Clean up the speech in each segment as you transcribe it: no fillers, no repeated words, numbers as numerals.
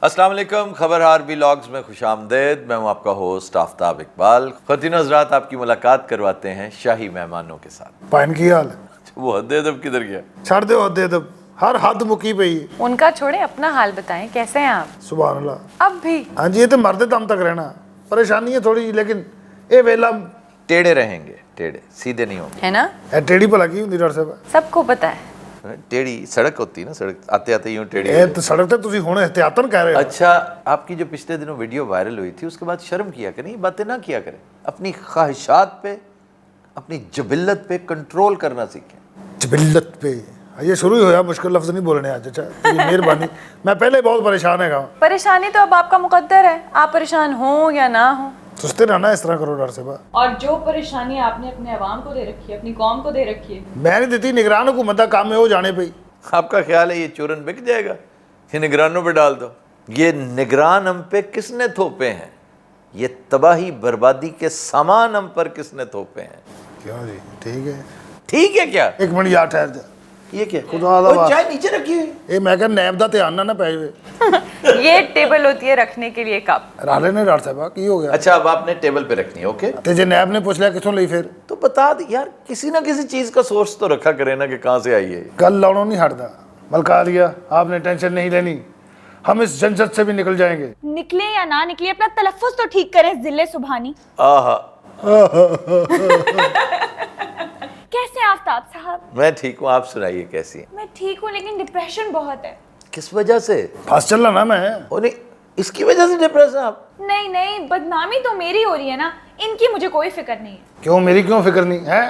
अस्सलाम वालेकुम, खबरहार व्लॉग्स में खुशामदीद। मैं हूं आपका होस्ट आफ्ताब इकबाल। ख़वातीन हज़रात, आपकी मुलाकात करवाते हैं शाही मेहमानों के साथ। पाइन की हाल वो हद्द-ए-अदब किधर गया? छड़ दो हद्द-ए-अदब, हर हद मुकी पई। उनका छोड़े, अपना हाल बताएं, कैसे हैं आप? सुभान अल्लाह। अब भी हाँ जी, ये तो मरते दम तक रहना। परेशानी है थोड़ी, लेकिन ये वेला टेढ़े रहेंगे, टेढ़े सीधे नहीं होंगे। है ना, टेढ़ी भला की हुंदी डॉक्टर साहब? सबको पता है। टेढ़ी सड़क होती है ना, सड़क आते आते यूं टेढ़ी। ये तो सड़क ते तुसी हुण एहतियातन कह रहे हो। अच्छा, आपकी जो पिछले दिनों वीडियो वायरल हुई थी उसके बाद शर्म किया करें, ये बातें ना किया करें। अपनी ख्वाहिशात पे, अपनी जबिल्लत पे कंट्रोल करना सीखें। जबिल्लत पे ये शुरू ही होया, मुश्किल लफ्ज नहीं बोलने आज। अच्छा तेरी मेहरबानी। मैं पहले बहुत परेशान है। परेशानी तो अब आपका मुकद्दर है, आप परेशान हो या ना हो। सुस्ते रहना, इस तरह करो डॉक्टर साहब। और जो परेशानी आपने अपने अवाम को दे रखी है, अपनी कौम को दे रखी है, मैं नहीं देती, निगरान हुकूमत का काम है हो जाने पे। आपका ख्याल है ये चूरन बिक जाएगा? ये निगरानों पे डाल दो। ये निगरान हम पे किसने थोपे हैं? ये तबाही बर्बादी के सामान हम पर किसने थोपे हैं? क्यों जी, ठीक है। ठीक है क्या? एक मिनट यार, ठहर जा। ये क्या? खुदा दा वास्ता। चाय नीचे रखी हुई। ये मैं क्या नैब दा ध्यान ना पै जावे। ये टेबल होती है रखने के लिए कप। राले ने डॉक्टर साहब की हो गया? अच्छा, अब आपने टेबल पे रखनी है, ओके? ते जे नैब ने पूछ लिया किथों ली फिर? तो बता दे यार, किसी ना किसी चीज का सोर्स तो रखा करे ना कि कहाँ से आई है। कल लौड़ों नहीं हटता। मलका लिया, आपने टेंशन नहीं लेनी, हम इस झंझट से भी निकल जाएंगे। निकले या ना निकले, अपना तलफ्फुज तो ठीक करें। जिले सुभानी। आहा, कैसे आफ्ताब साहब? मैं ठीक हूँ, आप सुनाइए कैसी है? मैं ठीक हूँ, लेकिन डिप्रेशन बहुत है। किस वजह से? फंस चल रहा ना मैं। ओ नहीं, इसकी वजह से डिप्रेशन आप? नहीं नहीं, बदनामी तो मेरी हो रही है ना, इनकी मुझे कोई फिक्र नहीं है। क्यों, मेरी क्यों फिक्र नहीं है?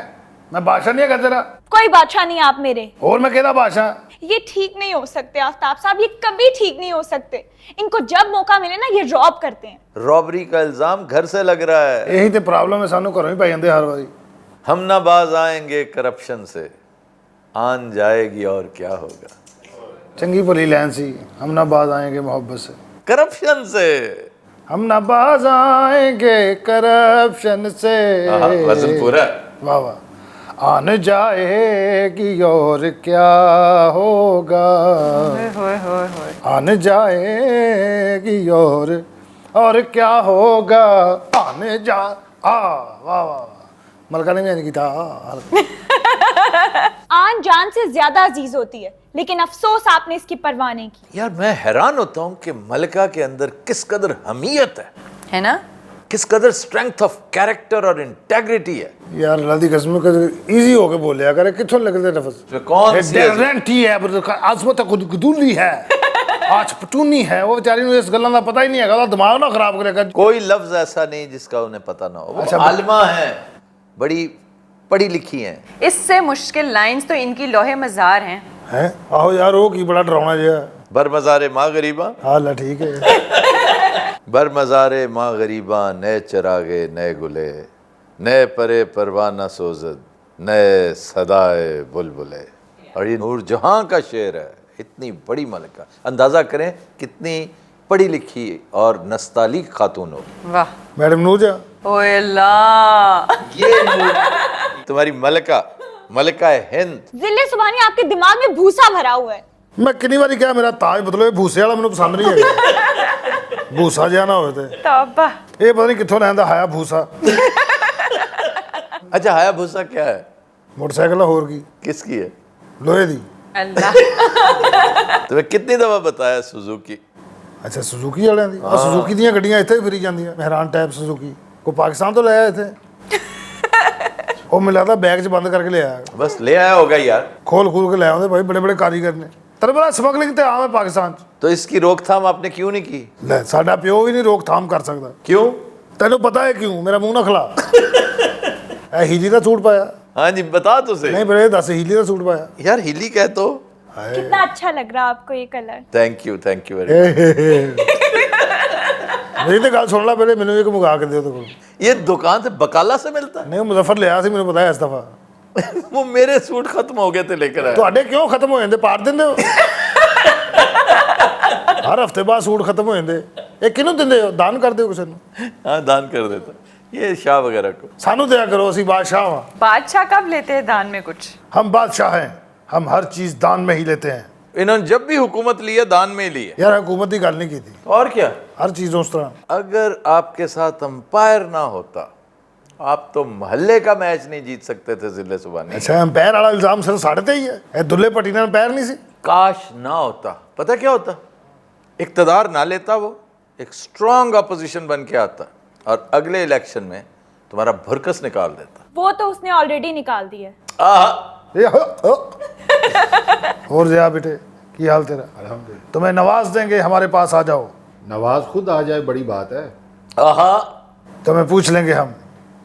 मैं बादशाह नहीं है तेरा? कोई बादशाह नहीं आप मेरे। और मैं कहता बादशाह। ये ठीक नहीं हो सकते आफ्ताब साहब, ये कभी ठीक नहीं हो सकते। इनको जब मौका मिले ना, ये रॉब करते हैं। रॉबरी का इल्जाम घर से लग रहा है। यही तो प्रॉब्लम है, सानू घरों ही पाई जाते हर बारी। हम ना बाज आएंगे करप्शन से, आन जाएगी और क्या होगा। चंगी भली लैन सी, हम ना बाज आएंगे मोहब्बत से। करप्शन से हम ना बाज आएंगे करप्शन से। वजन पूरा। वाह वाह। आन जाएगी और क्या होगा, आन जाएगी और क्या होगा, आने जा। वाह वाह, मलका ने भी नहीं किया। आन जान से ज्यादा अजीज होती है, लेकिन अफसोस आपने इसकी परवाह नहीं की। यार मैं हैरान होता हूँ कि मलका के अंदर किस कदर हमीयत है ना, किस कदर स्ट्रेंथ ऑफ कैरेक्टर और इंटेग्रिटी है। यार अल्लाह दी कसम, इजी होके बोलिया करे, किथों लगते लफ्ज। कौन सी गारंटी है, आजमत गुदूली है, आज पटूनी है। वो बेचारी ने इस गल्लां दा पता ही नहीं है, दिमाग ना खराब करेगा। कोई लफ्ज ऐसा नहीं जिसका उन्हें पता ना हो। वो अच्छा, आलिमा है, बड़ी पढ़ी लिखी हैं। इससे मुश्किल लाइंस तो इनकी लोहे मजार हैं। हैं? आहो यार, वो की बड़ा डरावना जिहा। बर मज़ारे माँ गरीबा। हाल ठीक है। बर मज़ारे माँ गरीबा, नए चरागे नए गुले, नए परे परवाना सोजद, नए सदाए बुलबुले। और ये नूरजहां का शेर है। इतनी बड़ी मलका, अंदाज़ा करें कितनी पढ़ी लिखी और नस्तालीक खातून हो। वाह, मैडम नूरजहां। ओए अल्लाह। ये तुम्हारी मलका, मलका है हिंद। जिले सुभानी, आपके दिमाग में भूसा भरा हुआ है। मैं कितनी बारी क्या मेरा ताज बदलो, भूसे वाला मैंने पसंद नहीं है। भूसा जिहा ना होए ते। तौबा। ये पता नहीं कित्थों लैंदा हाया भूसा। अच्छा, हाया भूसा क्या है? मोटरसाइकिल होर की? किसकी है? लोहे दी। अल्लाह। तुम्हें कितनी दफा बताया सुजुकी? अच्छा, सुजुकी वाले दी। सुजुकी दी गड्डियां इत्थे फिरी जांदियां, मेहरान टाइप सुजुकी। को पाकिस्तान तो ले आया इत्थे? वो मिला था बैग च बंद करके ले आया। बस ले आया होगा यार। खोल के ले आते भाई, बड़े बड़े कारीगर ने। तेरे पता स्मगलिंग ते आम है पाकिस्तान च। तो इसकी रोकथाम आपने क्यों नहीं की? ले, साडा प्यो भी नहीं रोकथाम कर सकता। क्यों? तेनों पता है क्यों? मेरा मुंह ना खिला। ए हीली का सूट पाया? हाँ जी, बता तो सही। नहीं बड़े दस हीली का सूट पाया। यार हिली कह तो। कितना अच्छा लग रहा है आपको ये colour. Thank you very much. मेरी तो गल सुन ला पहले, मैंने एक मंगा के दियो। तो ये दुकान से बकाला से मिलता नहीं, मुजफ्फर लिया सी, मैंने बताया इस दफा। है? वो मेरे सूट खत्म हो गए थे, लेकर आया। ਤੁਹਾਡੇ क्यों खत्म हो जाते? पाट देंदे हो? हर हफ्ते बाद सूट खत्म हो जाते। ये किनू दिंदे हो? दान कर दियो किसी नूं। हाँ, दान कर देता ये शाह वगैरह को। सानू दिया करो, असी बादशाह हां। बादशाह कब लेते हैं दान में कुछ? हम बादशाह हैं, हम हर चीज दान में ही लेते हैं। इन्होंने जब भी हुकूमत ली है दान में ही ली है। यार हुकूमत की गल नहीं की थी, और क्या, हर चीज़ उस तरह। अगर आपके साथ अंपायर ना होता आप तो महल्ले का मैच नहीं जीत सकते थे जिले सुबानी। अच्छा अंपायर वाला इल्जाम सिर्फ साढ़े ते ही है, ਇਹ दुल्ले पट्टी ਨਾਲ अंपायर नहीं सी। काश ना होता, पता क्या होता, इक्तदार ना लेता, वो एक स्ट्रांग अपोजिशन बन के आता और अगले इलेक्शन में तुम्हारा भरकस निकाल देता। वो तो उसने ऑलरेडी निकाल दी है। ये और जया बेटे की हाल तेरा? अल्हम्दुलिल्लाह। तुम्हें नवाज देंगे, हमारे पास आ जाओ। नवाज खुद आ जाए बड़ी बात है। आहा, तुम्हें पूछ लेंगे हम,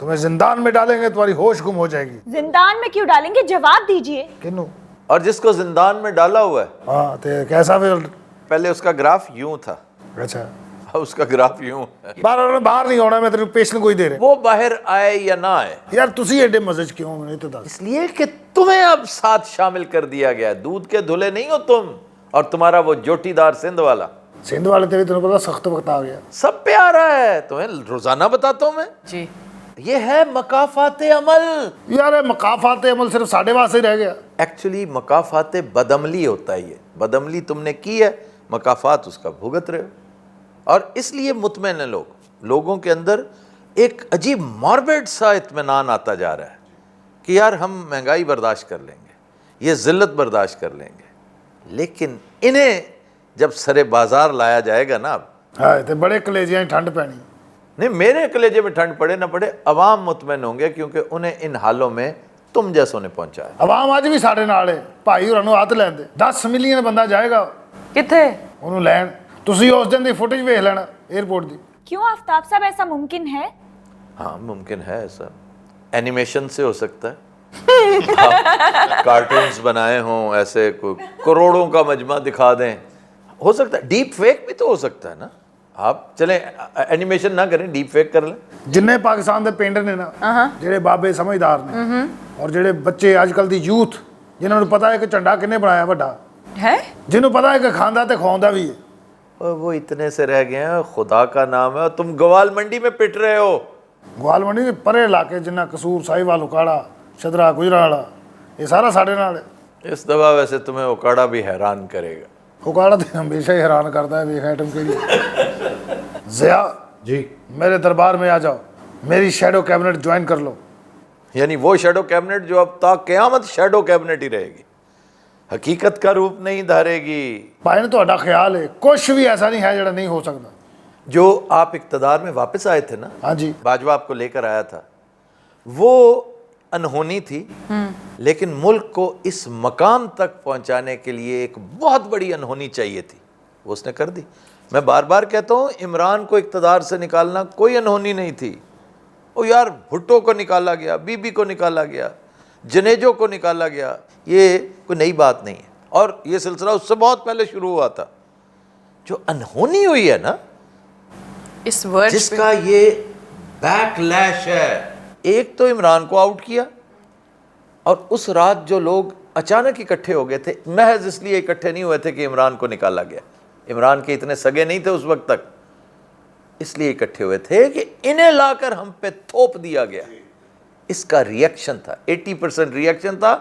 तुम्हें जिंदान में डालेंगे, तुम्हारी होश गुम हो जाएगी। जिंदान में क्यों डालेंगे, जवाब दीजिए। किन्नू? और जिसको जिंदान में डाला हुआ है, हाँ तो कैसा फिर? पहले उसका ग्राफ यूं था, अच्छा अब उसका ग्राफ यूं है। बाहर नहीं होना, मैं तेरे पेशन कोई दे रहे। वो बाहर आए या ना आए, यार तुसी एडे मजे क्यों, नहीं तो दस। इसलिए कि तुम्हें अब साथ शामिल कर दिया गया है। दूध के धुले नहीं हो तुम, और तुम्हारा वो जोटीदार सिंध वाला, सिंध वाले तेरे तुम्हें पता सख्त वक्त आ गया। सब पे आ रहा है, तुम्हें रोजाना बताता हूं मैं जी। ये है मकाफाते अमल। यार मकाफाते अमल सिर्फ साढ़े वास्ते ही रह गया। एक्चुअली मकाफाते बदअमली होता है, ये बदअमली तुमने की है, मकाफात उसका भुगत रहे हो। और इसलिए मुतमईन है लोग, लोगों के अंदर एक अजीब मॉर्बिड सा इत्मीनान आता जा रहा है कि यार हम महंगाई बर्दाश्त कर लेंगे, ये ज़िल्लत बर्दाश्त कर लेंगे, लेकिन इन्हें जब सरे बाजार लाया जाएगा ना, अब हाँ तो बड़े कलेजियां ठंड पैनी। नहीं, मेरे कलेजे में ठंड पड़े ना पड़े, अवाम मुतमईन होंगे, क्योंकि उन्हें इन हालों में तुम जैसों ने पहुंचाया। आवाम अज भी साढ़े नाल है, भाई होरां नूं हत्थ लैन दे। 10 मिलियन बंदा जाएगा किथे? ਉਹਨੂੰ ਲੈਣ। ਤੁਸੀਂ ਉਸ ਦਿਨ ਦੀ ਫੁਟੇਜ ਵੇਖ ਲੈਣਾ 에어ਪੋਰਟ ਦੀ। क्यों आफ्ताब साहब, ऐसा मुमकिन है? हाँ मुमकिन है ऐसा, एनिमेशन से हो सकता है। कार्टून्स बनाए हों ऐसे, कोई करोड़ों का मजमा दिखा दें, हो सकता है। डीप फेक भी तो हो सकता है ना, आप चलें एनिमेशन ना करें, डीप फेक कर लें। ਜਿੰਨੇ ਪਾਕਿਸਤਾਨ ਦੇ ਪਿੰਡ ਨੇ ਨਾ, ਜਿਹੜੇ ਬਾਬੇ ਸਮਝਦਾਰ ਨੇ ਔਰ ਜਿਹੜੇ ਬੱਚੇ ਅੱਜ ਕੱਲ ਦੀ ਯੂਥ, ਜਿਨ੍ਹਾਂ ਨੂੰ ਪਤਾ ਹੈ ਕਿ ਝੰਡਾ ਕਿੰਨੇ ਬਣਾਇਆ ਵੱਡਾ, है? ਜਿਹਨੂੰ ਪਤਾ ਹੈ ਕਿ ਖਾਂਦਾ ਤੇ ਖਵਾਉਂਦਾ ਵੀ ਹੈ। और वो इतने से रह गए हैं, खुदा का नाम है, तुम गवाल मंडी में पिट रहे हो। ਗਵਾਲ ਮੰਡੀ ਦੇ ਪਰੇ ਇਲਾਕੇ ਜਿੰਨਾ ਕਸੂਰ, ਸਾਹੀਵਾਲ, ਉਕਾੜਾ, ਸ਼ਦਰਾ, ਗੁਜਰਾਂਵਾਲਾ, ਇਹ ਸਾਰਾ ਸਾਡੇ ਨਾਲ ਹੈ। इस दफ़ा वैसे तुम्हें उकाड़ा भी हैरान करेगा। ਉਕਾੜਾ ਤੇ ਹਮੇਸ਼ਾ ਹੀ ਹੈਰਾਨ ਕਰਦਾ ਹੈ, ਵੇਖ ਆइटम ਕਿਹੜੀ। ज़िया जी मेरे दरबार में आ जाओ, मेरी शैडो कैबिनेट ज्वाइन कर लो। यानी वो शैडो कैबिनेट जो अब तक क़यामत शैडो कैबिनेट ही रहेगी, हकीकत का रूप नहीं धारेगी। भाई ने ਤੁਹਾਡਾ ख्याल है, कुछ भी ऐसा नहीं है ਜਿਹੜਾ नहीं हो सकता। जो आप इक़्तिदार में वापस आए थे ना, हाँ जी, बाजवा आपको लेकर आया था, वो अनहोनी थी, लेकिन मुल्क को इस मकाम तक पहुंचाने के लिए एक बहुत बड़ी अनहोनी चाहिए थी, वो उसने कर दी। मैं बार बार कहता हूँ, इमरान को इक़्तिदार से निकालना कोई अनहोनी नहीं थी। ओ यार, भुट्टो को निकाला गया, बीबी को निकाला गया, जनेजो को निकाला गया, ये कोई नई बात नहीं है। और ये सिलसिला उससे बहुत पहले शुरू हुआ था। जो अनहोनी हुई है ना, इस वर्ड जिसका ये बैकलैश है, एक तो इमरान को आउट किया, और उस रात जो लोग अचानक इकट्ठे हो गए थे, महज इसलिए इकट्ठे नहीं हुए थे कि इमरान को निकाला गया, इमरान के इतने सगे नहीं थे उस वक्त तक, इसलिए इकट्ठे हुए थे कि इन्हें लाकर हम पे थोप दिया गया। इसका रिएक्शन था, 80% रिएक्शन था,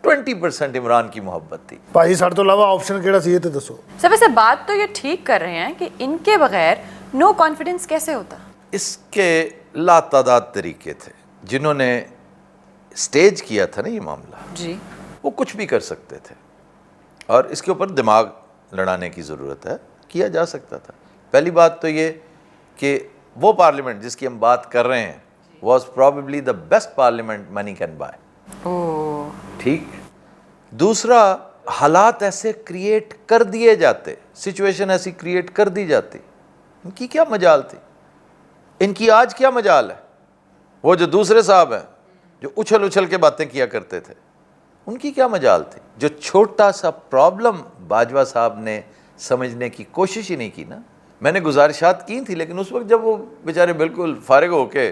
20% इमरान की मोहब्बत थी। भाई ਸਾਡੇ ਤੋਂ ਇਲਾਵਾ ਆਪਸ਼ਨ ਕਿਹੜਾ ਸੀ ਇਹ ਤੇ ਦੱਸੋ। सब ऐसे बात तो ये ठीक कर रहे हैं कि इनके बगैर नो कॉन्फिडेंस कैसे होता? इसके लातादाद तरीके थे, जिन्होंने स्टेज किया था ना ये मामला, जी। वो कुछ भी कर सकते थे, और इसके ऊपर दिमाग लड़ाने की ज़रूरत है, किया जा सकता था। पहली बात तो ये कि वो पार्लियामेंट जिसकी हम बात कर रहे हैं was probably the best parliament money can buy. ठीक। दूसरा, हालात ऐसे क्रिएट कर दिए जाते, सिचुएशन ऐसी क्रिएट कर दी जाती, इनकी क्या मजाल थी, इनकी आज क्या मजाल है। वो जो दूसरे साहब हैं जो उछल उछल के बातें किया करते थे, उनकी क्या मजाल थी। जो छोटा सा प्रॉब्लम बाजवा साहब ने समझने की कोशिश ही नहीं की ना। मैंने गुजारिशात की थी, लेकिन उस वक्त जब वो बेचारे बिल्कुल फारिग होके,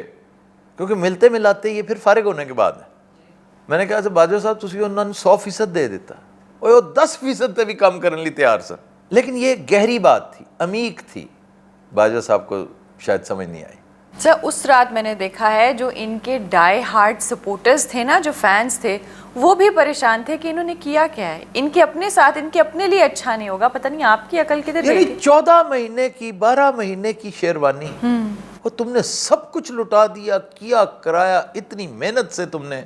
क्योंकि मिलते मिलाते ये फिर फारिग होने के बाद है, मैंने कहा बाजवा साहब तुसी उन्होंने 100% दे देता, और वो 10% से भी कम करने लिए तैयार सर। लेकिन ये गहरी बात थी, अमीक थी, बाजवा साहब को शायद समझ नहीं आई। सर उस रात मैंने देखा है जो इनके डाई हार्ड सपोर्टर्स थे ना, जो फैंस थे, वो भी परेशान थे कि इन्होंने किया क्या है। इनके अपने साथ, इनके अपने लिए अच्छा नहीं होगा। पता नहीं आपकी अकल किधर यानी गई। 14 महीने की 12 महीने की शेरवानी और तुमने सब कुछ लुटा दिया, किया कराया। इतनी मेहनत से तुमने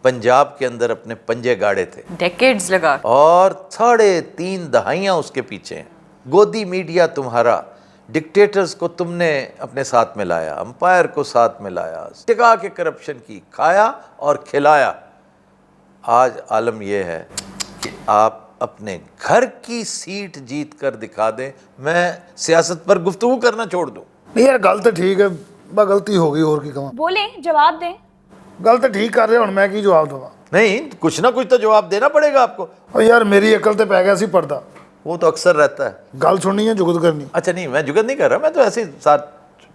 पंजाब के अंदर अपने पंजे गाड़े थे डेकेड्स लगा। और 3.5 दहाइयाँ उसके पीछे हैं। गोदी मीडिया तुम्हारा, डिक्टेटर्स को तुमने अपने साथ में लाया, अंपायर को साथ में लाया, टिका के करप्शन की खाया और खिलाया। आज आलम यह है कि आप अपने घर की सीट जीत कर दिखा दें, मैं सियासत पर गुफ्तगू करना छोड़ दूं। नहीं यार गल तो ठीक है, बस गलती हो गई और की कमा। बोले जवाब दें। गल तो ठीक कर रहे हुण मैं की जवाब दवा। नहीं, कुछ ना कुछ तो जवाब देना पड़ेगा आपको। और यार मेरी अकल ते पै गया सी पर्दा। वो तो अक्सर रहता है। गल सुननी है जुगत करनी। अच्छा नहीं, मैं जुगत नहीं कर रहा, मैं तो ऐसे ही साथ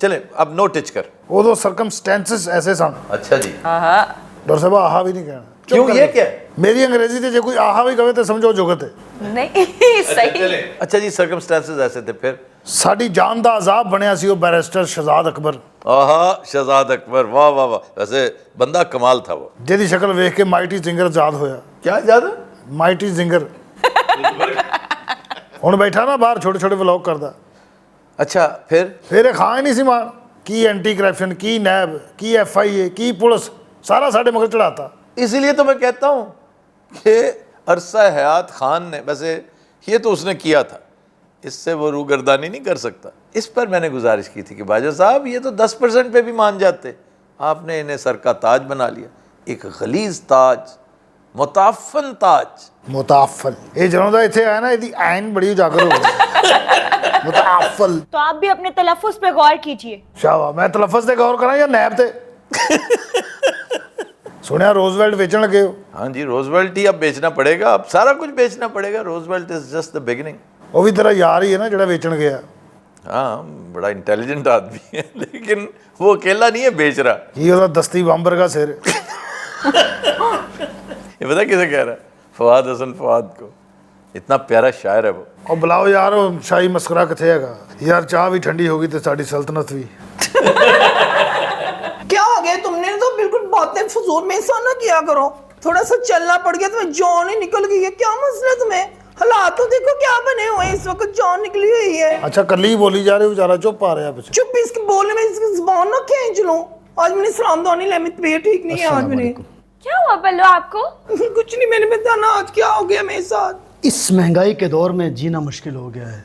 चले। अब नो टच कर। उदो सर्कमस्टेंसेस ऐसे सन। अच्छा जी, डॉक्टर साहब आहा भी नहीं कहना। चुप क्यों, कर ये ले। क्या है? मेरी अंग्रेजी ते जे कोई आहा भी कहे तो समझो जुगत है। नहीं सही। अच्छा जी, सर्कमस्टेंसेस ऐसे थे फिर। साडी जान दा अजाब बनया सी ओ बैरिस्टर शहजाद अकबर, आहा, शहजाद अकबर, वाह वाह वाह। वैसे बंदा कमाल था वो। जेदी शक्ल वेख के माइटी जिंगर याद होया। क्या ज्यादा? माइटी जिंगर हुण बैठा ना बाहर छोटे छोटे व्लॉग करदा। अच्छा फिर ये खां ही नहीं सी मान की एंटी करप्शन, की नैब, की FIA, की पुलिस, सारा साढ़े मगर चढ़ाता। इसीलिए तो मैं कहता हूँ कि अरसा हयात खान ने, वैसे ये तो उसने किया था, इससे वो रूगर्दानी नहीं कर सकता। इस पर मैंने गुजारिश की थी कि बाजा साहब ये तो 10% पे भी मान जाते, आपने इन्हें सर का ताज बना लिया। एक गलीज ताज, मुताफन ताज। मुताफल ये जनों दा इत्थे आया ना, इहदी ऐन बड़ी उजागर हो गई। मुताफल। तो आप भी अपने तलफ्फुज पे गौर कीजिए। शाबाश, मैं तलफ्फुज ते गौर करा या नैब ते? सुनिया रोजवेल्ट बेचन लगे हो। हाँ जी, रोजवेल्ट ही अब बेचना पड़ेगा, अब सारा कुछ बेचना पड़ेगा। Roosevelt is just the beginning. वो भी तेरा यार ही है ना, जेड़ा बेचन गया। हाँ, बड़ा इंटेलिजेंट आदमी है, लेकिन वो अकेला नहीं है बेच रहा। ये ओदा दस्ती बंबर का सिर। ये पता किसे कह रहा है? फवाद हसन फवाद को। इतना प्यारा शायर है वो। और बुलाओ यार वो शाही मस्करा किथे हैगा यार। चाह भी ठंडी होगी तो साडी सल्तनत भी। क्या हो गया तुमने तो बिल्कुल बातें फजूल में ऐसा ना किया करो। थोड़ा सा चलना पड़ गया, तुम्हें जान ही निकल गई है। क्या मसला तुम्हें? हालात तो देखो क्या बने हुए हैं, इस वक्त जान निकली हुई है। अच्छा कली बोली जा रही, बेचारा चुप आ रहा है पीछे। चुप, इसके बोलने में इसकी जुबान ना खींच लो। आज मैंने सलामदानी ली, मेरी तबीयत ठीक नहीं है आज मैंने। क्या हुआ पल्लू आपको? कुछ नहीं, मैंने बताना आज क्या हो गया मेरे साथ। इस महंगाई के दौर में जीना मुश्किल हो गया है,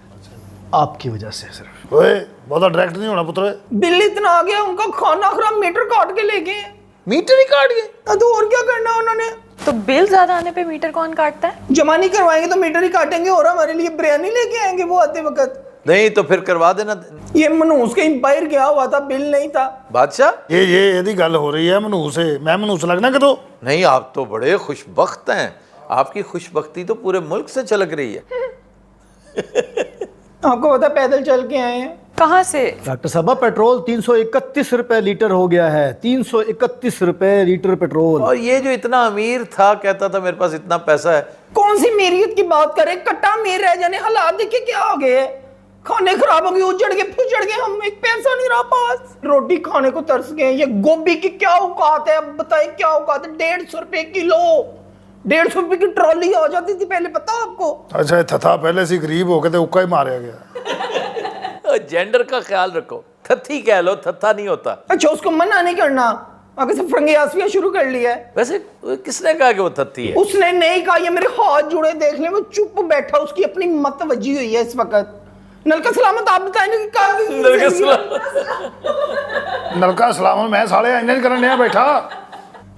आपकी वजह से सिर्फ। ओए बहुत डायरेक्ट नहीं होना पुत्र। बिल इतना आ गया, उनका खाना खराब, मीटर काट के ले गए। मीटर ही काट गए? तो और क्या करना उन्होंने? तो बिल ज्यादा आने पे मीटर कौन काटता है? जमा नहीं करवाएंगे तो मीटर ही काटेंगे, और हमारे लिए बिरयानी लेके आएंगे वो आते वक्त। नहीं तो फिर करवा देना। ये मनूस कहीं बाहर गया हुआ था, बिल नहीं था। बादशाह, ये यदि गल हो रही है मनूस है, मैं मनूस लगना कि तो? नहीं, आप तो बड़े खुशबख्त हैं। आपकी खुशबख्ती तो पूरे मुल्क से छलक रही है। आपको पता पैदल चल के आए हैं। कहाँ से? डॉक्टर साहब पेट्रोल 331 रुपए लीटर हो गया है। 331 रुपए लीटर पेट्रोल। और ये जो इतना अमीर था, कहता था मेरे पास इतना पैसा है। कौन सी मीरियत की बात करें, कट्टा अमीर रह जाने। हालात देखे क्या हो गए, खाने खराब हो गए, उजड़ गए फुजड़ गए, हम एक पैसा नहीं रहा पास, रोटी खाने को तरस गए। ये गोभी की क्या औकात है, अब बताइए क्या औकात है? 150 रुपए किलो, 150 रुपए की ट्रॉली आ जाती थी पहले, पता आपको? अच्छा ये थथा पहले से गरीब हो के तो उक्का ही मारा गया। जेंडर का ख्याल रखो, थत्थी कह लो, थत्था नहीं होता। अच्छा उसको मना नहीं करना, आगे से फरंगी आसविया शुरू कर लिया है। वैसे किसने कहा कि वो थत्थी है? उसने नहीं कहा, ये मेरे हाथ जुड़े देख ले, वो चुप बैठा, उसकी अपनी मत वजी हुई है इस वक्त। नलका सलामत, आप बताएंगे कि नलका सलामत मैं साले इंजन करने बैठा।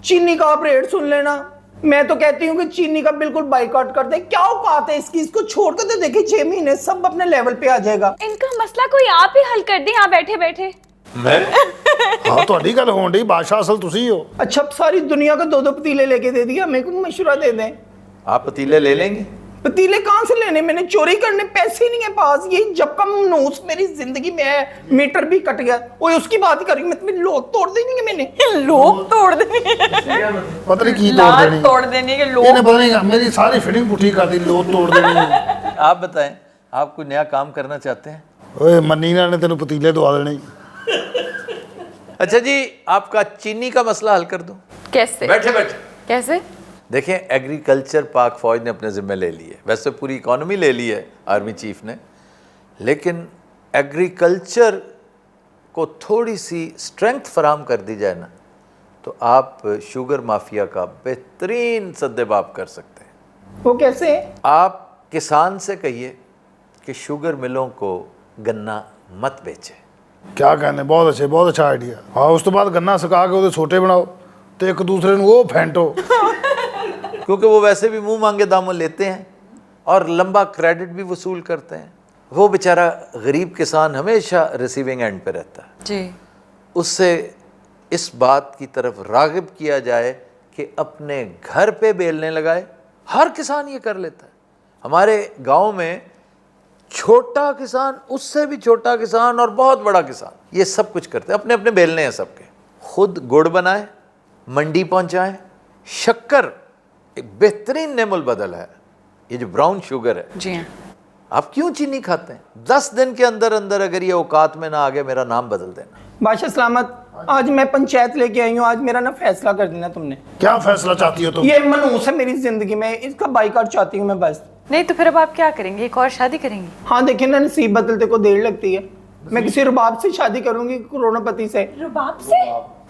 चीनी का आप रेट सुन लेना। मैं तो कहती हूँ कि चीनी का बिल्कुल बाइकआउट कर दे। क्या औकात है इसकी, इसको छोड़ कर तो देखिए 6 महीने सब अपने लेवल पे आ जाएगा। इनका मसला कोई आप ही हल कर दे यहाँ बैठे बैठे। मैं? हाँ तो गल होन डी, बादशाह असल तुसी हो। अच्छा सारी दुनिया को 2-2 पतीले लेके दे दिया, मेरे को मशवरा दे दें। आप पतीले ले लेंगे? पतीले कहाँ से लेने, मैंने चोरी करने पैसे नहीं है पास। यही जब का मनूस मेरी जिंदगी में है, मीटर भी कट गया। वो उसकी बात ही करी, मैं तुम्हें लोग तोड़ देंगे। मैंने लोग तोड़ देने, पता नहीं की तोड़ लात देनी, तोड़ देने के लोग। इन्हें पता नहीं मेरी सारी फिटिंग पुठी कर दी, लोग तोड़ देनी। आप बताएं, आप कोई नया काम करना चाहते हैं? ओए मन्नी ने तेन पतीले दवा देने। अच्छा जी, आपका चीनी का मसला हल कर दूं? कैसे बैठे बैठे। कैसे? देखें, एग्रीकल्चर पाक फौज ने अपने ज़िम्मे ले ली है, वैसे पूरी इकॉनमी ले ली है आर्मी चीफ ने, लेकिन एग्रीकल्चर को थोड़ी सी स्ट्रेंथ फराम कर दी जाए ना, तो आप शुगर माफिया का बेहतरीन सद्देबाब कर सकते हैं। वो कैसे? आप किसान से कहिए कि शुगर मिलों को गन्ना मत बेचे। क्या कहने, बहुत अच्छे, बहुत अच्छा आइडिया। हाँ, उस तो बाद गन्ना सुका के ਉਹਦੇ ਛੋਟੇ ਬਣਾਓ ਤੇ ਇੱਕ ਦੂਸਰੇ ਨੂੰ ਉਹ ਫੈਂਟੋ। क्योंकि वो वैसे भी मुंह मांगे दामों लेते हैं और लंबा क्रेडिट भी वसूल करते हैं। वो बेचारा गरीब किसान हमेशा रिसीविंग एंड पे रहता है। जी। उससे इस बात की तरफ रागिब किया जाए कि अपने घर पे बेलने लगाए। हर किसान ये कर लेता है। हमारे गांव में छोटा किसान, उससे भी छोटा किसान और बहुत बड़ा किसान, ये सब कुछ करते हैं। अपने अपने बेलने हैं सबके। खुद गुड़ बनाए, मंडी पहुंचाएं। शक्कर एक बेहतरीन नेमुल बदल है, ये जो ब्राउन शुगर है। जी हाँ। आप क्यों चीनी खाते हैं? 10 दिन के अंदर अंदर अगर ये औकात में ना आ गया, मेरा नाम बदल देना। बादशाह सलामत, आज मैं पंचायत लेके आई हूँ, आज मेरा ना फैसला कर देना तुमने। क्या फैसला चाहती हो तुम? ये मनहूस है मेरी जिंदगी में, इसका बाइकआउट चाहती हूँ मैं बस। नहीं तो फिर अब आप क्या करेंगे? एक और शादी करेंगे? हाँ देखिए ना, नसीब बदलते को देर लगती है। मैं किसी रुबाब से शादी करूंगी, करोड़पति से। रुबाब से?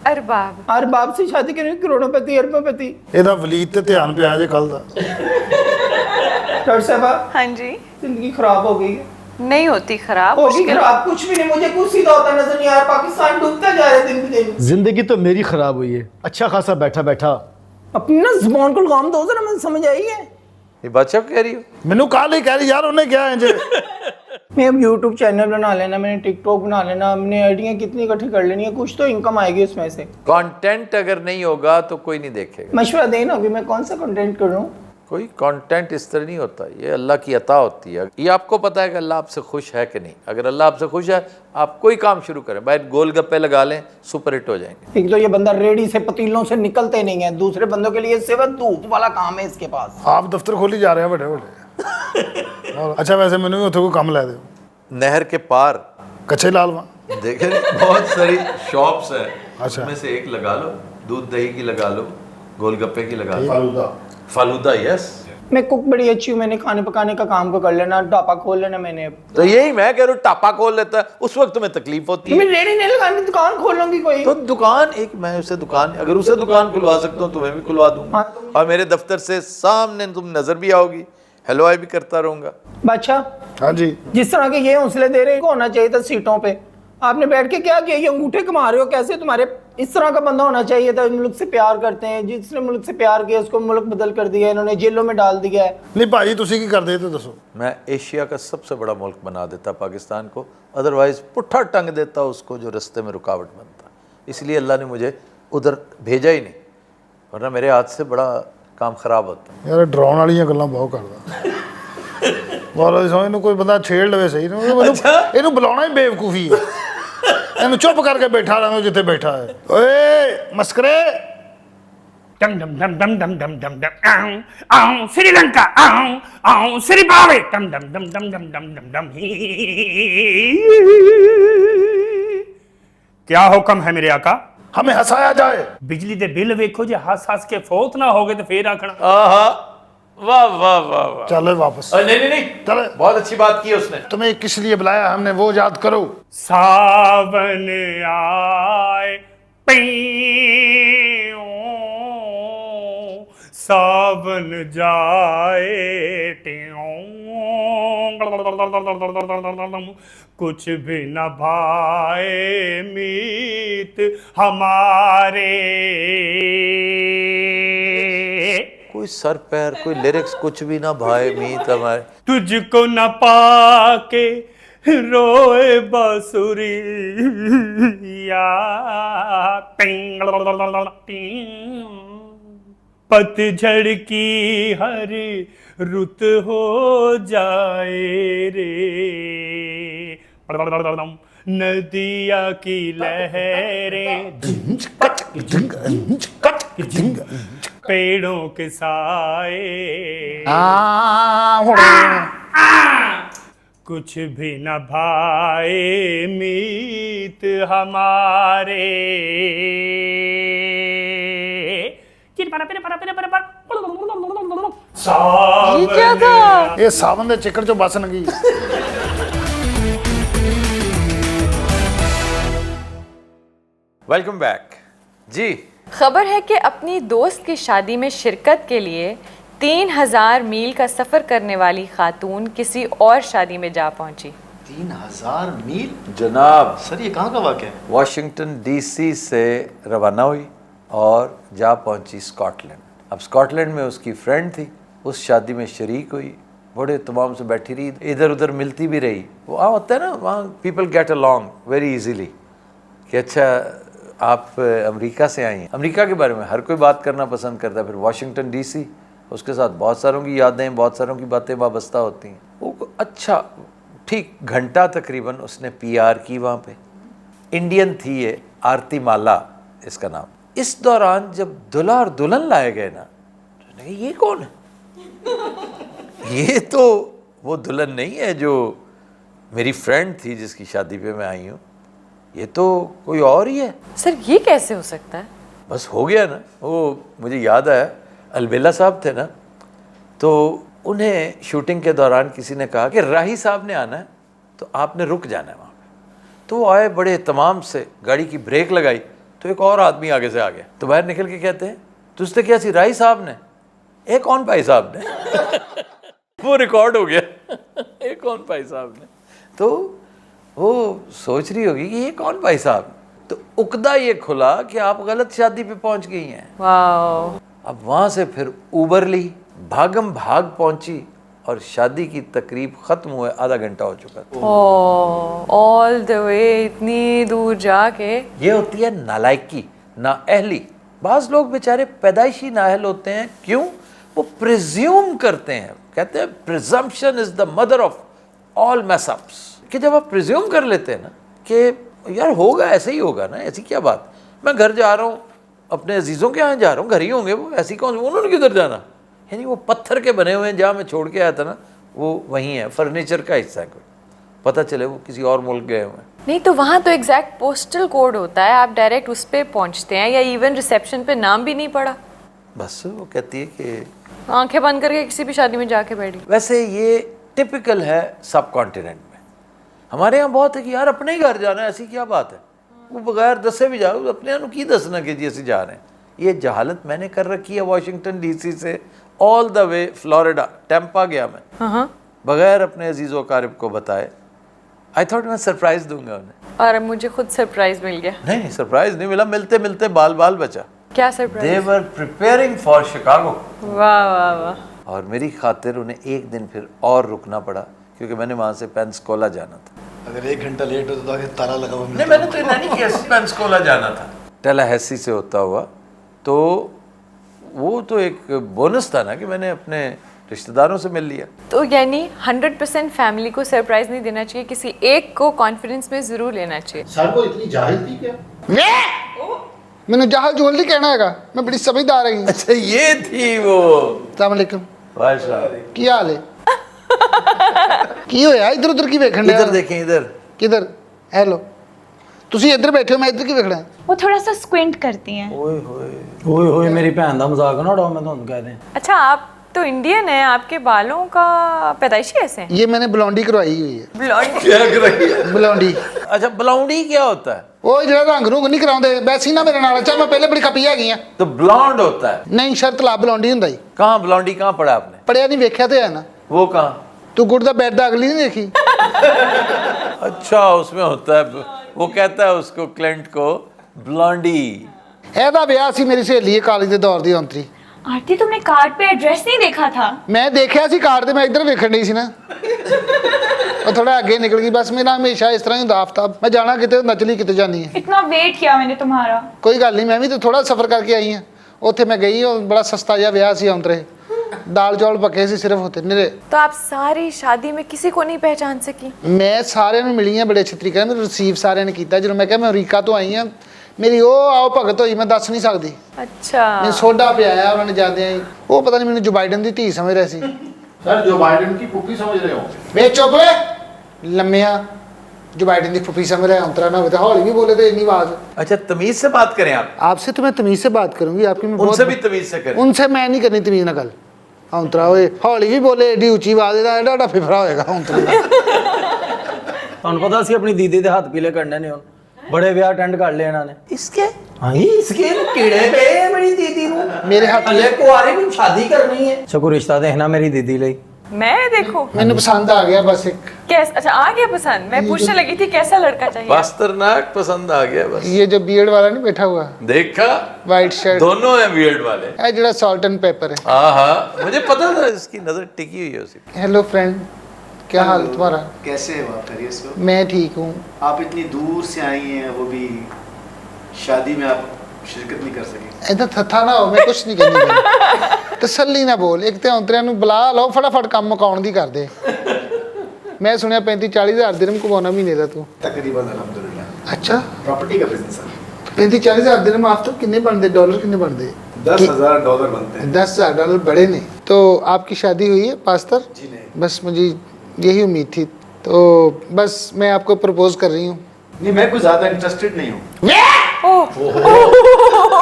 अरबाब। अरबाब से शादी करूंगी, करोड़पति अरबपति। ਇਹਦਾ ਵਲੀਦ ਤੇ ਧਿਆਨ ਪਿਆ ਜੇ ਕੱਲ ਦਾ। डॉक्टर साहबा, हाँ जी। जिंदगी खराब हो गई है। नहीं होती खराब। होगी खराब, कुछ भी नहीं, मुझे कुछ सीधा होता नजर नहीं आ रहा। पाकिस्तान डूबता जा रहा है दिन ब दिन। जिंदगी तो मेरी खराब हुई है, अच्छा खासा बैठा बैठा। अपनी ना जुबान को लगाम दो जरा, मुझे समझ आई है। ये बादशाह कह रही हो? ਮੈਨੂੰ ਕੱਲ ਹੀ ਕਹਿ ਰਹੀ ਯਾਰ ਉਹਨੇ ਕਿਹਾ ਇੰਜ। मैं अब यूट्यूब चैनल बना लेना, मैंने टिकटॉक बना लेना, हमने आइडिया कितनी इकट्ठी कर लेनी है, कुछ तो इनकम आएगी उसमें से। कंटेंट अगर नहीं होगा तो कोई नहीं देखेगा। मशवरा देना अभी मैं कौन सा कंटेंट करूं। कोई कंटेंट इस तरह नहीं होता, ये अल्लाह की अता होती है। ये आपको पता है कि अल्लाह आपसे खुश है कि नहीं। अगर अल्लाह आपसे खुश है, आप कोई काम शुरू करें, भाई गोलगप्पे लगा लें, सुपर हिट हो जाएंगे। एक तो ये बंदा रेडी से पतीलों से निकलते नहीं है, दूसरे बंदों के लिए सिर्फ धूप वाला काम है इसके पास। ਆਪ ਦਫ਼ਤਰ ਖੋਲੀ ਜਾ ਰਹੇ ਆ ਵੱਡੇ ਵੱਡੇ। ਅੱਛਾ, ਵੈਸੇ ਮੈਨੂੰ ਵੀ ਉੱਥੇ ਕੋਈ ਕੰਮ ਲੈ ਦਿਓ। नहर के पार ਕੱਚੇ ਲਾਲਵਾ। देखे बहुत सारी शॉप्स है, अच्छा। उसमें से एक लगा लो, दूध दही की लगा लो, गोलगप्पे की लगा लो, फालूदा। फालूदा। यस, मैं कुक बड़ी अच्छी हूँ, मैंने खाने पकाने का काम को कर लेना, ढापा खोल लेना मैंने अब। तो यही मैं कह रहा हूँ, टापा खोल लेता है, उस वक्त तुम्हें तकलीफ होती है। मैं रेडी नहीं लगानी, दुकान खोल लूंगी कोई। तो दुकान एक, मैं उसे दुकान, अगर उसे दुकान खुलवा सकता हूँ तुम्हें भी खुलवा दूंगा। हाँ, तो- और मेरे दफ्तर से सामने तुम नजर भी आओगी, हेलो आई भी करता रहूंगा। बादशाह, हाँ जी। जिस तरह के ये हौसले दे रहे हैं, होना चाहिए था सीटों पे। आपने बैठ के क्या किया? ये अंगूठे कमा रहे हो कैसे? तुम्हारे इस तरह का बंदा होना चाहिए था। मुल्क से प्यार करते हैं, जिसने मुल्क से प्यार किया उसको मुल्क बदल कर दिया, इन्होंने जेलों में डाल दिया है। ਨਹੀਂ ਭਾਜੀ, ਤੁਸੀਂ ਕੀ ਕਰਦੇ ਤੇ ਦੱਸੋ। मैं एशिया का सबसे बड़ा मुल्क बना देता पाकिस्तान को, अदरवाइज पुट्ठा टंग देता उसको जो रास्ते में रुकावट बनता। इसलिए अल्लाह ने मुझे उधर भेजा ही नहीं, वरना मेरे हाथ से बड़ा काम खराब होता। ਯਾਰ ਡਰਾਉਣ ਵਾਲੀਆਂ ਗੱਲਾਂ ਬਹੁਤ ਕਰਦਾ। ਬੋਲੋ ਸੋ ਇਹਨੂੰ ਕੋਈ ਬੰਦਾ ਛੇੜ ਲਵੇ ਸਹੀ ਨੂੰ, ਇਹਨੂੰ ਬੁਲਾਉਣਾ ਹੀ ਬੇਵਕੂਫੀ ਹੈ। ਇਹਨੂੰ ਚੁੱਪ ਕਰਕੇ ਬੈਠਾ ਰਹਿਣਾ ਜਿੱਥੇ ਬੈਠਾ ਹੈ। ਓਏ ਮਸਕਰੇ। Dum dum dum dum dum dum dum dum. Ow, ow, Sri Lanka. Ow, ow, Sri Bali. Dum dum dum dum dum dum dum dum. क्या हुक्म है मेरे आका? हमें हंसाया जाए। बिजली दे बिल वेखो जे हस हस के फौत ना हो गए तो फिर आखना आहा, वाह वाह वाह वाह। चलो वापस। नहीं नहीं नहीं, चलो। बहुत अच्छी बात की उसने। तुम्हें किस लिए बुलाया हमने वो याद करो। सावन आए पियो, सावन जाए ट्यों, कुछ भी न भाए मीत हमारे। कोई सर पैर, कोई लिरिक्स कुछ भी ना भाई मीत हमारे। तुझको न पाके रोए बांसुरी या पतझड़ की हर रुत हो जाए रे, नदिया की लहरें पेड़ों के साए, कुछ भी न भाए मीत हमारे। ये क्या था? ਇਹ ਸਾਵਨ ਦੇ ਚਿੱਕੜ ਚੋਂ ਬਸਣ ਗਈ। वेलकम बैक जी। खबर है कि अपनी दोस्त की शादी में शिरकत के लिए 3000 मील का सफ़र करने वाली खातून किसी और शादी में जा पहुंची। 3000 मील? जनाब सर ये कहाँ का वाक़या है? वॉशिंगटन डीसी से रवाना हुई और जा पहुंची स्कॉटलैंड। अब स्कॉटलैंड में उसकी फ्रेंड थी, उस शादी में शरीक हुई, बड़े तमाम से बैठी रही, इधर उधर मिलती भी रही। वहाँ होता है ना, वहाँ people get along very easily कि अच्छा आप अमेरिका से आई हैं। अमेरिका के बारे में हर कोई बात करना पसंद करता है। फिर वॉशिंगटन डीसी, उसके साथ बहुत सारों की यादें, बहुत सारों की बातें वाबस्ता होती हैं। वो अच्छा ठीक घंटा तकरीबन उसने पीआर की वहाँ पे। इंडियन थी ये, आरती माला इसका नाम। इस दौरान जब दुल्हा और दुल्हन लाए गए ना, तो कहा ये कौन है? ये तो वो दुल्हन नहीं है जो मेरी फ्रेंड थी जिसकी शादी पे मैं आई हूँ, ये तो कोई और ही है। सर ये कैसे हो सकता है? बस हो गया ना। वो मुझे याद आया, अलबेला साहब थे ना, तो उन्हें शूटिंग के दौरान किसी ने कहा कि राही साहब ने आना है तो आपने रुक जाना है वहाँ पे। तो वो आए, बड़े तमाम से गाड़ी की ब्रेक लगाई तो एक और आदमी आगे से आ गया। तो बाहर निकल के कहते हैं तुझसे क्या सी राही साहब ने? एक कौन भाई साहब ने? वो रिकॉर्ड हो गया। एक कौन भाई साहब ने? तो वो सोच रही होगी कि ये कौन भाई साहब। तो उकदा ये खुला कि आप गलत शादी पे पहुंच गई हैं। वाओ। अब वहाँ से फिर उबर ली, भागम भाग पहुंची और शादी की तकरीब ख़त्म हुए आधा घंटा हो चुका था। ऑल द वे इतनी दूर जाके। ये होती है नालायकी, नाअहली। बाज़ लोग बेचारे पैदाइशी नाअहल होते हैं। क्यों? वो प्रिज्यूम करते हैं, कहते हैं presumption is the mother of all messups. कि जब आप प्रिज्यूम कर लेते हैं ना कि यार होगा, ऐसे ही होगा ना, ऐसी क्या बात, मैं घर जा रहा हूँ, अपने अजीज़ों के यहाँ जा रहा हूँ, घर ही होंगे वो, ऐसी कौन, उन्होंने किधर जाना? यानी वो पत्थर के बने हुए हैं, जहाँ मैं छोड़ के आया था ना वो वहीं है, फर्नीचर का हिस्सा है कोई, पता चले वो किसी और मुल्क गए हुए हैं। नहीं तो वहाँ तो एग्जैक्ट पोस्टल कोड होता है, आप डायरेक्ट उस पर पहुँचते हैं, या इवन रिसेप्शन पे नाम भी नहीं पड़ा, बस वो कहती है कि आंखें बंद करके किसी भी शादी में जाके बैठी। वैसे ये टिपिकल है सब कॉन्टिनेंट में। हमारे यहाँ बहुत है कि यार अपने ही घर जाना है, ऐसी क्या बात है, वो बगैर दसे भी जाओ, अपने यहाँ की दसना कि जी ऐसे जा रहे हैं। ये जहालत मैंने कर रखी है वॉशिंगटन डीसी से all the way Florida, Tampa गया मैं बगैर अपने अजीज़ो कारब को बताए। आई थॉट मैं सरप्राइज़ दूंगा उन्हें, और मुझे खुद सरप्राइज मिल गया। नहीं सरप्राइज़ नहीं मिला, मिलते मिलते बाल बाल बचा। क्या surprise? They were preparing for Chicago. वाह वाह वाह। और मेरी खातिर उन्हें एक दिन फिर और रुकना पड़ा क्योंकि मैंने वहाँ से पेंसकोला जाना था। अगर 1 घंटा लेट हो तो आगे ताला लगा हुआ नहीं, मैंने तो नहीं किया, पेंसकोला जाना था, टैलाहैसी से होता हुआ। तो वो तो एक बोनस था ना कि मैंने अपने रिश्तेदारों से मिल लिया। तो यानी 100% फैमिली को सरप्राइज नहीं देना चाहिए, किसी एक को कॉन्फिडेंस में जरूर लेना चाहिए। सर को इतनी जाहिल थी क्या? मैंने जहाल जोल नहीं कहना हैगा, मैं बड़ी समझदार रही। अच्छा ये थी वो। अस्सलाम वालेकुम। बादशाह की हाल है? की होया इधर उधर की वेखण इधर देखें, इधर किधर? हेलो, ਤੁਸੀਂ ਇੱਧਰ ਬੈਠੇ ਹੋ, ਮੈਂ ਇੱਧਰ ਕੀ ਵੇਖਣਾ? वो थोड़ा सा स्क्विंट करती हैं। ओए होए मेरी भैन दा मजाक ना उड़ाओ, मैं तुहानू कह दें। अच्छा आप तो इंडियन है, आपके बालों का पैदाइशी ऐसे हैं? ये मैंने ब्लॉन्डी करवाई हुई है। ब्लॉन्ड? क्या कर रही है? ब्लॉन्डी। अच्छा ब्लाउंडी क्या होता है? ਉਹ ਜਿਹੜਾ ਰੰਗ ਰੂੰਗ ਨਹੀਂ ਕਰਾਉਂਦੇ, ਵੈਸੇ ਹੀ ਨਾ ਮੇਰੇ ਨਾਲ। ਅੱਛਾ मैं पहले बड़ी खपी ਹੈਗੀ ਆ। तो ब्लॉन्ड होता है। नहीं शर्त ला ब्लॉन्डी ਹੁੰਦਾ ਹੀ। कहाँ ब्लॉन्डी कहाँ पढ़ा आपने? ਪੜਿਆ ਨਹੀਂ, ਵੇਖਿਆ ਤੇ ਹੈ ਨਾ। वो कहाँ? ਤੂੰ ਗੁੱਡ ਦਾ ਬੈਡ ਦਾ ਅਗਲੀ नहीं देखी? अच्छा उसमें होता है, वो कहता है उसको क्लाइंट को ब्लॉन्डी। ਇਹਦਾ ਵਿਆਹ ਸੀ ਮੇਰੀ ਸਹੇਲੀ ਹੈ ਕਾਲਜ ਦੇ ਦੌਰ ਦੀ ਔਂਤਰੀ। आरती तुमने कार्ड पे एड्रेस नहीं देखा था? ਮੈਂ ਦੇਖਿਆ ਸੀ ਕਾਰਡ ਤੇ, ਮੈਂ ਇੱਧਰ ਵੇਖਣ ਨਹੀਂ ਸੀ ਨਾ, ਉਹ ਥੋੜਾ ਅੱਗੇ ਨਿਕਲ ਗਈ। ਬਸ ਮੇਰਾ ਹਮੇਸ਼ਾ ਇਸ ਤਰ੍ਹਾਂ ਹੀ ਹੁੰਦਾ ਆਫਤਾਬ, ਮੈਂ ਜਾਣਾ ਕਿਤੇ ਹੁੰਦਾ, ਚਲੀ ਕਿਤੇ ਜਾਣੀ ਹੈ। इतना वेट किया मैंने तुम्हारा। ਕੋਈ ਗੱਲ ਨਹੀਂ, ਮੈਂ ਵੀ ਤਾਂ ਥੋੜਾ ਸਫ਼ਰ ਕਰਕੇ ਆਈ ਹਾਂ। ਉੱਥੇ ਮੈਂ ਗਈ, ਉਹ ਬੜਾ ਸਸਤਾ ਜਿਹਾ ਵਿਆਹ ਸੀ ਔਂਤਰੇ, दाल चौल पके सी सिर्फ होते निरे। तो आप सारी शादी में किसी को नहीं पहचान सकी? मैं सारे मिली हाँ बड़े अच्छे तरीके मेरे रिसीव सारे ने किया। जो मैं क्या मैं अमरीका तो आई हाँ, मेरी वो आओ भगत हुई मैं दस नहीं सकती। अच्छा मैं सोडा पियाया उन्होंने जाते ही, वो पता नहीं मैंने जो बाइडन की धी समझ रहे सी। सर जो बाइडेन की पुप्पी समझ रहे हो? वे चुप वे, लम्मिया जो बाइडन की फुफीसा मेरे अंतरा ना होता हौली भी बोले तो इतनी आवाज अच्छा तमीज से बात करें आप, आपसे तो मैं तमीज से बात करूंगी आपकी मैं उनसे बहुत भी तमीज से करें। उनसे मैं नहीं करनी तमीज ना गल अंतरा होए हौली भी बोले एडी उची आवाज ਦਾ ਐਡਾ ਫਿਫਰਾ ਹੋਏਗਾ ਅੰਤਰਾ ਤੁਹਾਨੂੰ ਪਤਾ ਸੀ ਆਪਣੀ ਦੀਦੀ ਦੇ ਹੱਥ ਪੀਲੇ ਕਰਨੇ ਨੇ ਹੁਣ ਬੜੇ ਵਿਆਹ ਅਟੈਂਡ ਕਰ ਲਏ ਇਹਨਾਂ ਨੇ इसके ਹਾਂ ਇਸਕੇ ਨੂੰ ਕੀੜੇ ਪਏ ਆ ਮੇਰੀ ਦੀਦੀ ਨੂੰ ਮੇਰੇ ਹੱਥ ਹਲੇ ਕੁਆਰੀ ਨੂੰ ਸ਼ਾਦੀ ਕਰਨੀ ਹੈ ਸਗੋਂ ਰਿਸ਼ਤਾ ਦੇਖਣਾ ਮੇਰੀ ਦੀਦੀ ਲਈ मैं देखो ਮੈਨੂੰ ਪਸੰਦ ਆ ਗਿਆ ਬਸ ਇੱਕ कैसा, अच्छा आ गया पसंद। मैं पूछने लगी थी कैसा लड़का चाहिए। पास्तरनाक पसंद आ गया बस। ये जो बियर्ड वाला नहीं बैठा हुआ देखा, वाइट शर्ट दोनों हैं बियर्ड वाले। है जरा सॉल्ट एंड पेपर है। हाँ मुझे पता था इसकी नजर टिकी हुई है उसी पे। हेलो फ्रेंड, क्या हाल तुम्हारा? कैसे हो आप? खैरियत से हो? मैं ठीक हूँ। आप इतनी दूर से आई हैं, वो भी शादी में आप शिरकत नहीं कर सके। इधर थथा ना हो, मैं कुछ नहीं कहनी। तसल्ली ना बोल, एक तो अंतरिया ਨੂੰ ਬੁਲਾ ਲਓ ਫਟਾਫਟ ਕੰਮ ਮੁਕਾਉਣ ਦੀ ਕਰ ਦੇ। मैं सुनिया 35-40 हज़ार दिरहम कमाना महीने का तू। तकरीबन अल्हम्दुलिल्लाह। अच्छा प्रॉपर्टी का बिजनेस है। 35-40 हज़ार दिरहम आप तो कितने बनते डॉलर कितने बनते? $10,000 बनते हैं। $10,000 बड़े नहीं। तो आपकी शादी हुई है पास्तर? जी नहीं। बस मुझे यही उम्मीद थी, तो बस मैं आपको प्रपोज कर रही हूँ। नहीं, मैं कुछ ज्यादा इंटरेस्टेड नहीं हूँ।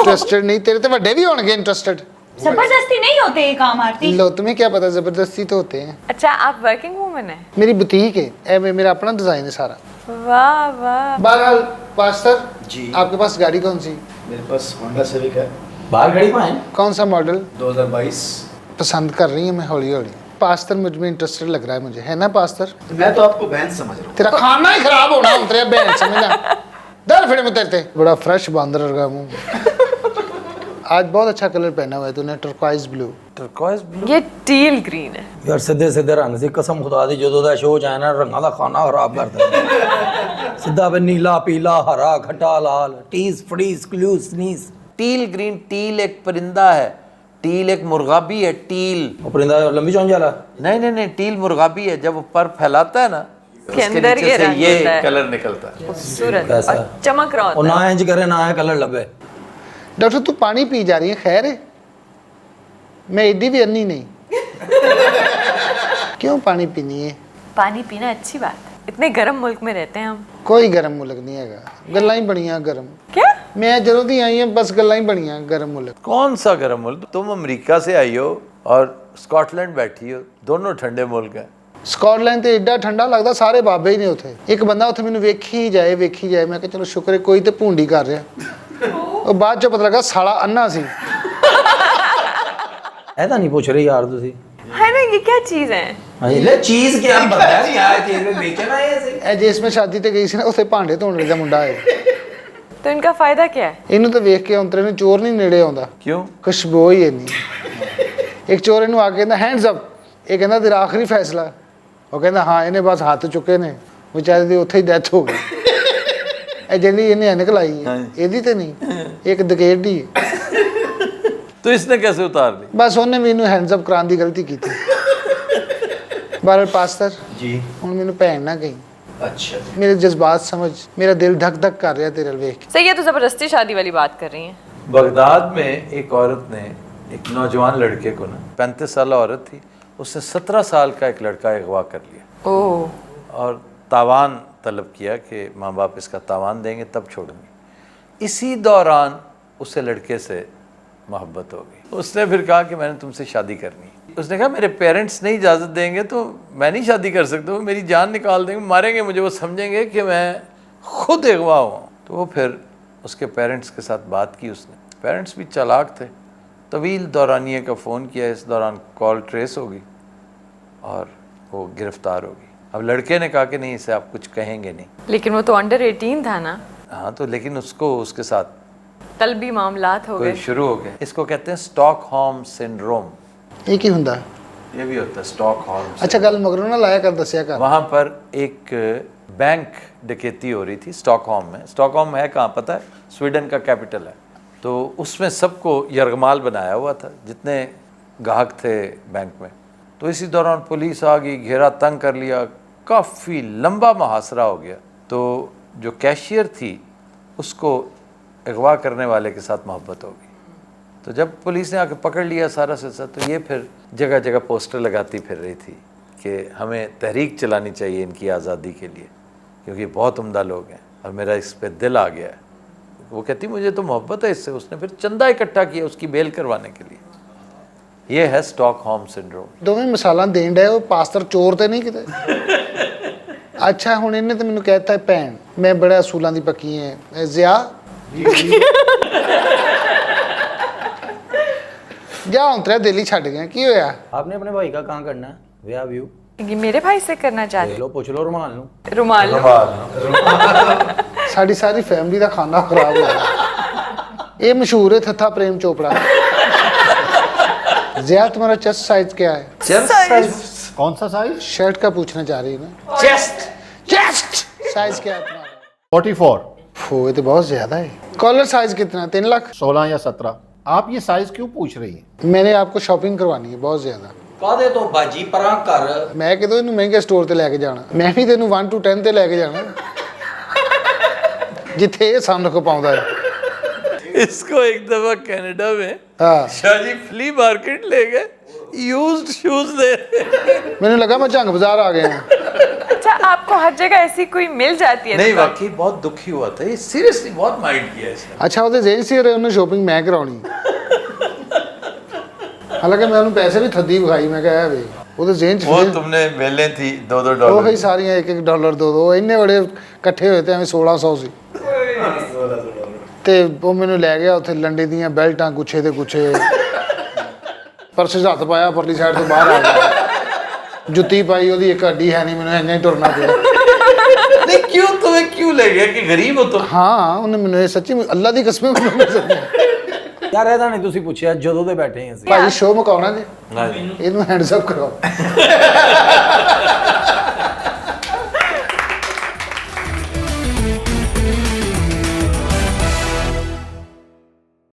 इंटरेस्टेड नहीं, तेरे तो बड़े भी होंगे इंटरेस्टेड। जबरदस्ती नहीं होते ये काम आरती। लो तुम्हें क्या पता, जबरदस्ती तो होते हैं। अच्छा आप वर्किंग वूमन है? मेरी बुटीक है, मेरा अपना डिजाइन है सारा। वाह वाह। बहरहाल पास्तर जी। आपके पास गाड़ी कौन सी? मेरे पास होंडा सिविक है, बाहर खड़ी पाए कौन सा मॉडल? 2022। पसंद कर रही है मैं हौली हौली। पास्तर मुझ में इंटरेस्टेड लग रहा है मुझे, है ना पास्तर? मैं तो आपको बहन समझ रहा हूँ। तेरा खाना ही खराब होना उतरे बहन समझना। दर फिर में तेरे बड़ा फ्रेश बांदर लगा मुंह। आज बहुत अच्छा कलर पहना हुआ है तूने, टर्कवाइज ब्लू। Turquoise blue? ये टील ग्रीन है। ਯਾਰ ਸਿੱਧੇ ਸਿੱਧੇ ਰੰਗ ਸੀ, ਕਸਮ ਖੁਦਾ ਦੀ ਜਦੋਂ ਦਾ ਸ਼ੋਅ ਚ ਆਇਆ ਨਾ ਰੰਗਾਂ ਦਾ ਖਾਣਾ ਖਰਾਬ ਕਰ ਦਿੰਦਾ। ਸਿੱਧਾ ਵੇ ਨੀਲਾ ਪੀਲਾ ਹਰਾ ਖੱਟਾ ਲਾਲ ਟੀਸ ਫੜੀਸ क्लूस नीस। टील ग्रीन, टील एक परिंदा है, टील एक मुर्गाबी है। टील ਉਹ ਪਰਿੰਦਾ ਲੰਬੀ ਚੌਂਜ ਵਾਲਾ नहीं, टील मुर्गाबी है। जब वो पर फैलाता है ना के उसके अंदर नीचे ये से रंग ये होता है। कलर निकलता है। खूबसूरत कैसा? और चमक रहा ਉਹ होता ਨਾ है। ਇੰਜ ਕਰੇ ਨਾ ਇਹ ਕਲਰ ਲੱਭੇ। डॉक्टर तू पानी पी जा रही है, खैर है? मैं एडी भी अन्नी नहीं। क्यों पानी पीनी है? पानी पीना अच्छी बात है, इतने गर्म मुल्क में रहते हैं हम। कोई गर्म मुल्क नहीं है, गल्लां ही बड़ियां गर्म। क्या? मैं जरूर ही आई है, बस गल्लां ही बड़ियां गर्म मुल्क। कौन सा गर्म मुल्क? तुम अमेरिका से आई हो और स्कॉटलैंड बैठी हो, दोनों ठंडे मुल्क हैं। स्कॉटलैंड तो एडा ठंडा लगता, सारे बाबे ही ने उथे। एक बंदा उथे मैनू वेखी जाए मैं कहा चलो शुक्र है कोई तो भूंडी कर रहा। और बाद चो पता लगा साला अन्ना सी। ਇਹ ਤਾਂ ਨਹੀਂ ਪੁੱਛ ਰਹੀ ਯਾਰ ਤੁਸੀਂ। है ना, ये क्या चीज है? ਹਾਂਜੀ ਲੈ ਚੀਜ਼ ਕੀ ਬੰਦਾ ਹੈ ਯਾਰ ਚੀਜ਼ में बेचना है ऐसे। ए जिस में शादी ते गई सी ना उथे भांडे धोने वाला मुंडा है। तो इनका फायदा क्या है? ਇਹਨੂੰ ਤਾਂ ਵੇਖ ਕੇ ਔਂਤਰੇ ਨੂੰ ਚੋਰ ਨਹੀਂ ਨੇੜੇ ਆਉਂਦਾ। क्यों? ਖੁਸ਼ਬੂ ਹੀ ਇੰਨੀ। ਇੱਕ ਚੋਰ ਇਹਨੂੰ ਆ ਕੇ ਕਹਿੰਦਾ ਹੈਂਡਸ ਅਪ, ਇਹ ਕਹਿੰਦਾ ਤੇਰਾ ਆਖਰੀ ਫੈਸਲਾ? ਉਹ ਕਹਿੰਦਾ ਹਾਂ, ਇਹਨੇ ਬਸ ਹੱਥ ਚੁੱਕੇ ਨੇ, ਵਿਚਾਰੇ ਦੀ ਉੱਥੇ ਹੀ ਡੈਥ ਹੋ ਗਈ। ਇਹ ਜਿਹੜੀ ਇਹਨੇ ਐਨਕ ਲਾਈ ਹੈ ਇਹਦੀ ਤੇ ਨਹੀਂ, ਇੱਕ ਦਕੇਡੀ ਹੈ। तो इसने कैसे उतार दी? ਬਸ ਉਹਨੇ ਮੈਨੂੰ ਹੈਂਡਸ ਅਪ ਕਰਾਉਣ ਦੀ ਗਲਤੀ ਕੀਤੀ। ਬਾਰ ਪਾਸਟਰ जी। ਹੁਣ ਮੈਨੂੰ ਭੈਣ ਨਾ ਕਹੀਂ, अच्छा। ਮੇਰੇ ਜਜ਼ਬਾਤ ਸਮਝ, ਮੇਰਾ ਦਿਲ ਧਕ ਧਕ ਕਰ ਰਿਹਾ ਤੇਰੇ ਵੱਲ ਵੇਖ ਕੇ। सही है, तो जबरदस्ती शादी वाली बात कर रही हैं। बगदाद में एक औरत ने एक नौजवान लड़के को ना, 35 साल औरत थी, उसने 17 साल का एक लड़का अगवा कर लिया ओह। और तावान तलब किया कि माँ बाप इसका तावान देंगे तब छोड़ूंगी। इसी दौरान उसे लड़के से मोहब्बत हो गई। उसने फिर कहा कि मैंने तुमसे शादी करनी है। उसने कहा मेरे पेरेंट्स नहीं इजाज़त देंगे तो मैं नहीं शादी कर सकता, वो मेरी जान निकाल देंगे, मारेंगे मुझे, वो समझेंगे कि मैं खुद अगवा हुआ। तो वो फिर उसके पेरेंट्स के साथ बात की उसने। पेरेंट्स भी चालाक थे, तवील दौरानिए का फ़ोन किया, इस दौरान कॉल ट्रेस होगी और वो गिरफ़्तार होगी। अब लड़के ने कहा कि नहीं, इसे आप कुछ कहेंगे नहीं। लेकिन वो तो अंडर 18 था ना। हाँ तो लेकिन उसको उसके साथ तलबी मामलात हो कोई गए। शुरू हो गए। इसको कहते हैं स्टॉकहोम सिंड्रोम। ਇਹ ਕੀ ਹੁੰਦਾ? ये भी होता है स्टॉकहोम। ਅੱਛਾ ਗੱਲ ਮਗਰੋਂ ਨਾ ਲਾਇਆ ਕਰ, ਦੱਸਿਆ ਕਰ। वहाँ पर एक बैंक डकैती हो रही थी स्टॉकहोम में। स्टॉकहोम है कहाँ पता है? स्वीडन का कैपिटल है। तो उसमें सबको यरगमाल बनाया हुआ था जितने गाहक थे बैंक में। तो इसी दौरान पुलिस आ गई, घेरा तंग कर लिया, काफ़ी लंबा मुहासरा हो गया। तो जो कैशियर थी उसको अगवा करने वाले के साथ मोहब्बत हो गई। तो जब पुलिस ने आके पकड़ लिया सारा सिलसिला, तो ये फिर जगह जगह पोस्टर लगाती फिर रही थी कि हमें तहरीक चलानी चाहिए इनकी आज़ादी के लिए, क्योंकि बहुत उम्दा लोग हैं और मेरा इस पे दिल आ गया है। वो कहती मुझे तो मोहब्बत है इससे। उसने फिर चंदा इकट्ठा किया उसकी बेल करवाने के लिए। ये है स्टॉकहोम सिंड्रोम। ਦੋਵੇਂ ਮਿਸਾਲਾਂ ਦੇਣ ਡਏ ਉਹ ਪਾਸਟਰ ਚੋਰ ਤੇ ਨਹੀਂ ਕਿਤੇ। ਅੱਛਾ ਹੁਣ ਇਹਨੇ ਤੇ ਮੈਨੂੰ ਕਹਿਤਾ ਭੈਣ ਮੈਂ ਬੜਾ ਅਸੂਲਾਂ ਦੀ ਪੱਕੀ ਐ ਜ਼ਿਆ ਜਾ ਹੁਣ ਤੇਰਾ ਦਿਲ ਹੀ ਛੱਡ ਗਿਆ ਕੀ ਹੋਇਆ। आपने अपने भाई का कहाँ करना है ब्याह व्यू ये मेरे भाई से करना चाहते लो पूछ लो रुमाल नु रुमाल लो। ਸਾਡੀ ਸਾਰੀ ਫੈਮਿਲੀ ਦਾ ਖਾਣਾ ਖਰਾਬ ਹੋ ਗਿਆ। ਇਹ ਮਸ਼ਹੂਰ ਹੈ ਥੱਥਾ ਪ੍ਰੇਮ ਚੋਪੜਾ। ਜ਼ਿਆ तुम्हारा चेस्ट साइज क्या है। कौन सा साइज? शर्ट का पूछना चाह रही है ना। चेस्ट साइज क्या है तुम्हारा। 44, फो ये तो बहुत ज्यादा है। कॉलर साइज कितना 3 लाख। 16 या 17। आप ये साइज क्यों पूछ रही हैं? मैंने आपको शॉपिंग करवानी है बहुत ज्यादा। कादे तो बाजी परा कर मैं कहता हूँ महंगे स्टोर ते लेके जाना। मैं भी तेन 1 to 10 ते लेके जाना जिथे ये सामने को पाਉਂਦਾ है। इसको एक दफा कनाडा में हाँ शाहजी फ्ली मार्केट ले गए, यूज्ड शूज दे रहे। मैंने लगा मैं जंग बाजार आ गया हूँ। अच्छा आपको हर जगह ऐसी कोई मिल जाती है नहीं दुकान? वाकई बहुत दुखी हुआ था ये, सीरियसली बहुत माइंड किया इसने। अच्छा ਉਹਦੇ जेन ਸੀ ਉਹਨੇ ਸ਼ੋਪਿੰਗ ਮੈਂ ਕਰਾਉਣੀ। ਹਾਲਾਂਕਿ ਮੈਂ ਉਹਨੂੰ ਪੈਸੇ ਵੀ ਥੱਦੀ ਵਿਖਾਈ ਮੈਂ ਕਿਹਾ ਵੇ ਉਹਦੇ जेन ਚ वो तुमने मेले थी $2 ਉਹ ਹੀ ਸਾਰੀਆਂ $1 $2 ਇੰਨੇ ਬੜੇ ਇਕੱਠੇ ਹੋਏ ਤੇ ਐਵੇਂ 1600 ਸੀ। ਤੇ ਉਹ ਮੈਨੂੰ ਲੈ ਗਿਆ ਉੱਥੇ ਲੰਡੇ ਦੀਆਂ ਬੈਲਟਾਂ ਗੁੱਛੇ ਦੇ ਗੁੱਛੇ ਪਰਸ 'ਚ ਹੱਥ ਪਾਇਆ ਪਰਲੀ ਸਾਈਡ ਤੋਂ ਬਾਹਰ ਆ ਗਿਆ। ਜੁੱਤੀ ਪਾਈ ਉਹਦੀ ਇੱਕ ਅੱਡੀ ਹੈ ਨਹੀਂ, ਮੈਨੂੰ ਇੰਨਾ ਹੀ ਟੁਰਨਾ ਪਿਆ। नहीं क्यों तुम्हें क्यों ले गया कि गरीब हो तुम? ਹਾਂ ਉਹਨੇ ਮੈਨੂੰ ਇਹ ਸੱਚੀ ਅੱਲਾ ਦੀ ਕਸਮ ਮੈਨੂੰ ਨਹੀਂ ਸੱਚੀ। यार ਇਹਦਾ ਨਹੀਂ ਤੁਸੀਂ ਪੁੱਛਿਆ ਜਦੋਂ ਦੇ ਬੈਠੇ ਹਾਂ ਅਸੀਂ ਭਾਈ ਸ਼ੋਅ ਮੁਕਾਉਣਾ ਜੀ हाँ जी। ਇਹਨੂੰ ਹੈਂਡਸ ਅਪ ਕਰਾਓ।